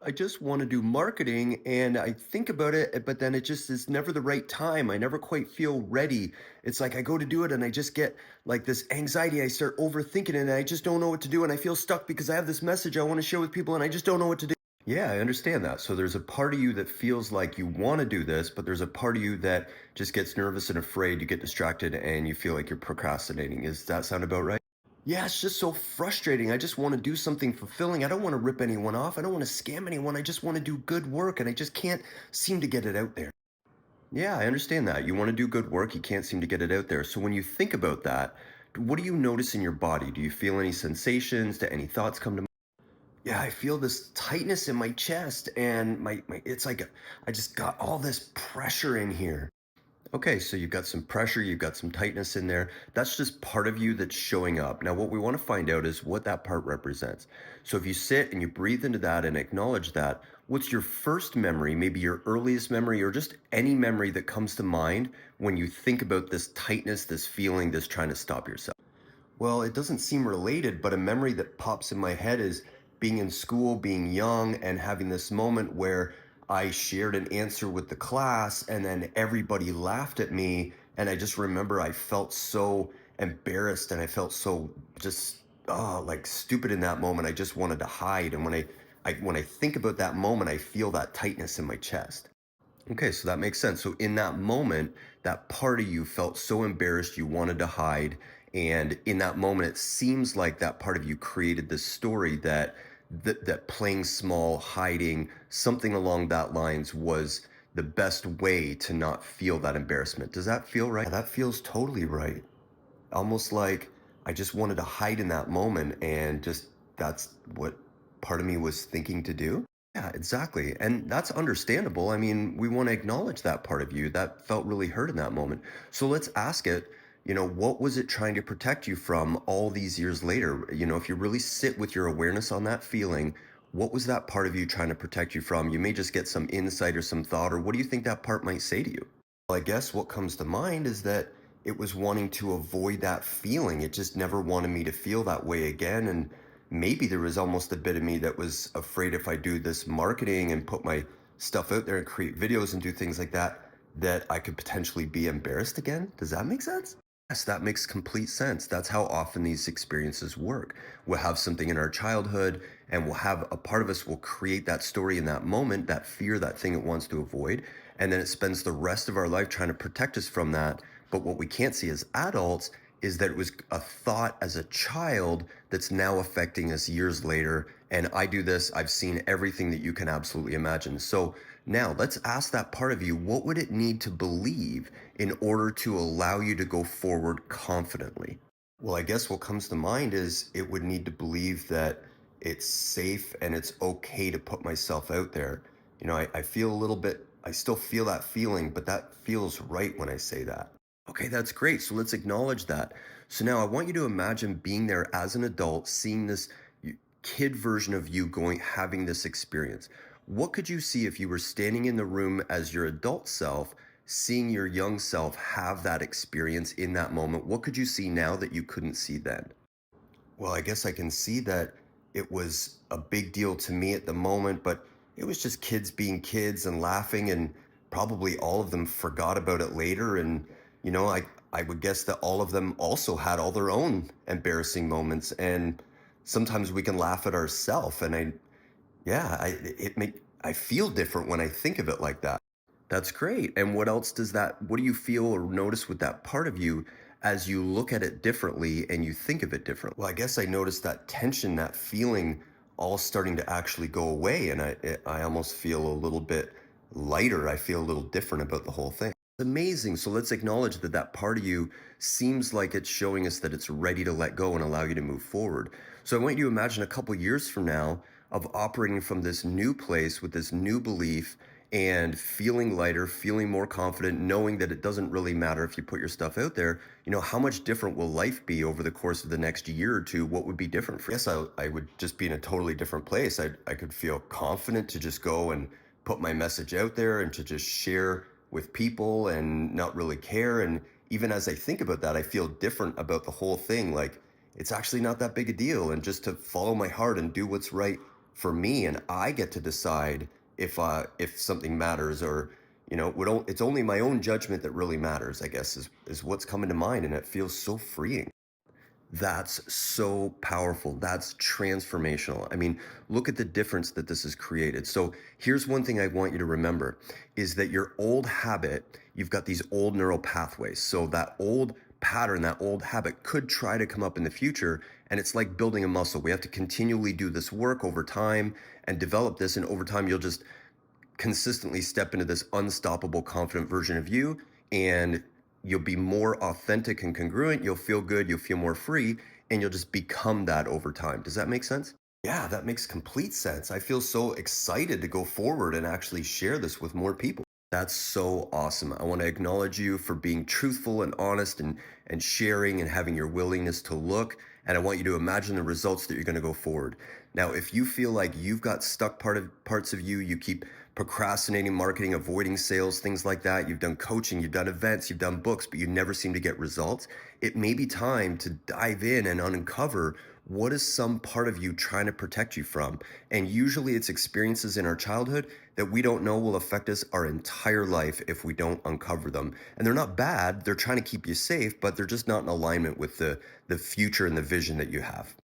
I just want to do marketing and I think about it, but then it just is never the right time. I never quite feel ready. It's like I go to do it and I just get like this anxiety. I start overthinking it and I just don't know what to do. And I feel stuck because I have this message I want to share with people and I just don't know what to do. Yeah, I understand that. So there's a part of you that feels like you want to do this, but there's a part of you that just gets nervous and afraid. You get distracted and you feel like you're procrastinating. Does that sound about right? Yeah, it's just so frustrating. I just want to do something fulfilling. I don't want to rip anyone off. I don't want to scam anyone. I just want to do good work and I just can't seem to get it out there. Yeah, I understand that. You want to do good work, you can't seem to get it out there. So when you think about that, what do you notice in your body? Do you feel any sensations? Do any thoughts come to mind? Yeah, I feel this tightness in my chest and my it's like I just got all this pressure in here. Okay, so you've got some pressure, you've got some tightness in there. That's just part of you that's showing up. Now, what we want to find out is what that part represents. So if you sit and you breathe into that and acknowledge that, what's your first memory, maybe your earliest memory, or just any memory that comes to mind when you think about this tightness, this feeling, this trying to stop yourself? Well, it doesn't seem related, but a memory that pops in my head is being in school, being young, and having this moment where I shared an answer with the class, and then everybody laughed at me. And I just remember I felt so embarrassed and I felt so just like stupid in that moment. I just wanted to hide. And when I think about that moment, I feel that tightness in my chest. Okay, so that makes sense. So in that moment, that part of you felt so embarrassed you wanted to hide. And in that moment, it seems like that part of you created this story that playing small, hiding, something along that lines was the best way to not feel that embarrassment. Does that feel right? Yeah, that feels totally right. Almost like I just wanted to hide in that moment and just that's what part of me was thinking to do. Yeah, exactly. And that's understandable. I mean, we want to acknowledge that part of you that felt really hurt in that moment. So let's ask it, what was it trying to protect you from all these years later? If you really sit with your awareness on that feeling, what was that part of you trying to protect you from? You may just get some insight or some thought, or what do you think that part might say to you? Well, I guess what comes to mind is that it was wanting to avoid that feeling. It just never wanted me to feel that way again. And maybe there was almost a bit of me that was afraid if I do this marketing and put my stuff out there and create videos and do things like that, that I could potentially be embarrassed again. Does that make sense? Yes, that makes complete sense. That's how often these experiences work. We'll have something in our childhood, and we'll have a part of us will create that story in that moment, that fear, that thing it wants to avoid. And then it spends the rest of our life trying to protect us from that. But what we can't see as adults is that it was a thought as a child that's now affecting us years later. And I do this, I've seen everything that you can absolutely imagine. So now let's ask that part of you, what would it need to believe in order to allow you to go forward confidently? Well, I guess what comes to mind is it would need to believe that it's safe and it's okay to put myself out there. I feel a little bit, I still feel that feeling, but that feels right when I say that. Okay, that's great. So let's acknowledge that. So now I want you to imagine being there as an adult, seeing this kid version of you having this experience. What could you see if you were standing in the room as your adult self, seeing your young self have that experience in that moment? What could you see now that you couldn't see then? Well, I guess I can see that it was a big deal to me at the moment, but it was just kids being kids and laughing, and probably all of them forgot about it later. And, I would guess that all of them also had all their own embarrassing moments. And sometimes we can laugh at ourselves. And yeah, I feel different when I think of it like that. That's great. And what do you feel or notice with that part of you as you look at it differently and you think of it differently? Well, I guess I noticed that tension, that feeling all starting to actually go away. And I almost feel a little bit lighter. I feel a little different about the whole thing. Amazing. So let's acknowledge that that part of you seems like it's showing us that it's ready to let go and allow you to move forward. So I want you to imagine a couple years from now of operating from this new place with this new belief and feeling lighter, feeling more confident, knowing that it doesn't really matter if you put your stuff out there. How much different will life be over the course of the next year or two? What would be different for you? Yes, I would just be in a totally different place. I could feel confident to just go and put my message out there and to just share with people and not really care. And even as I think about that, I feel different about the whole thing. Like it's actually not that big a deal. And just to follow my heart and do what's right for me, and I get to decide if something matters, or it's only my own judgment that really matters, I guess, is what's coming to mind, and it feels so freeing. That's so powerful. That's transformational. I mean, look at the difference that this has created. So, here's one thing I want you to remember is that your old habit, you've got these old neural pathways. So, that old pattern, that old habit could try to come up in the future. And it's like building a muscle. We have to continually do this work over time and develop this. And over time, you'll just consistently step into this unstoppable, confident version of you, and you'll be more authentic and congruent. You'll feel good, you'll feel more free, and you'll just become that over time. Does that make sense? Yeah, that makes complete sense. I feel so excited to go forward and actually share this with more people. That's so awesome. I want to acknowledge you for being truthful and honest, and sharing and having your willingness to look. And I want you to imagine the results that you're going to go forward. Now, if you feel like you've got stuck parts of you, you keep procrastinating marketing, avoiding sales, things like that. You've done coaching, you've done events, you've done books, but you never seem to get results. It may be time to dive in and uncover what is some part of you trying to protect you from. And usually it's experiences in our childhood that we don't know will affect us our entire life if we don't uncover them. And they're not bad, they're trying to keep you safe, but they're just not in alignment with the future and the vision that you have.